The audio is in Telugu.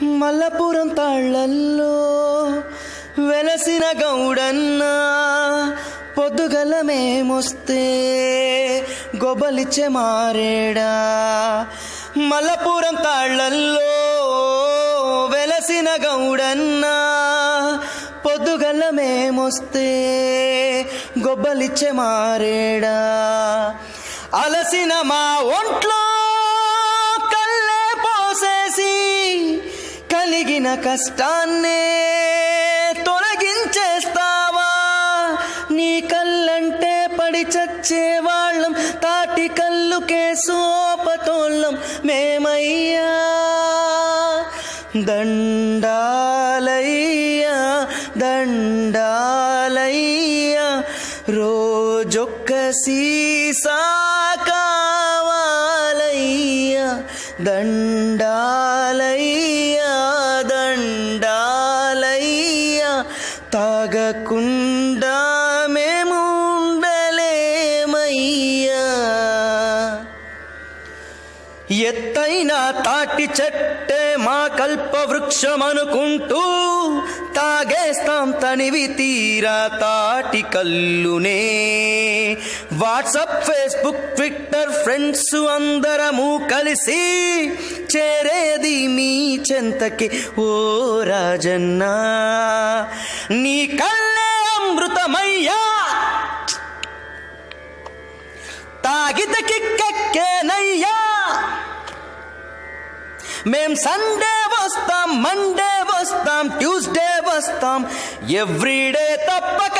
మల్లపురం తాళ్ళల్లో వెలసిన గౌడన్న పొద్దుగల మేమొస్తే గొబ్బలిచ్చే మారేడా. మల్లపురం తాళ్ళల్లో వెలసిన గౌడన్న పొద్దుగల మేమొస్తే గొబ్బలిచ్చే మారేడా. అలసిన మా ఒంట్లో కల్లే పోసేసి కలిగిన కష్టాన్నే తొలగించేస్తావా. నీ కళ్ళంటే పడి చచ్చేవాళ్ళం, తాటి కళ్ళుకే సోపతోళ్ళం మేమయ్యా. దండాలయ్యా దండాలయ్యా, రోజొక్క సీసా కావాలయ్యా. దండాలయ్యా దండాలయ్యా, తాగకుండా మేము ఉండలేమయ్యా. ఎత్తైన తాటి చెట్టే మా కల్ప వృక్షమనుకుంటూ తాగేస్తాం తనివి తీరా తాటి కల్లునే. వాట్సాప్, ఫేస్బుక్, ట్విట్టర్ ఫ్రెండ్స్ అందరము కలిసి చేరేది మీ చెంతకి ఓ రాజన్న. నీ కళ్ళే అమృతమయ్యా, తాగిత కిక్కెక్కేనయ్యా. మేం సండే వస్తాం, మండే వస్తాం, ట్యూస్డే వస్తాం, ఎవ్రీడే తప్పక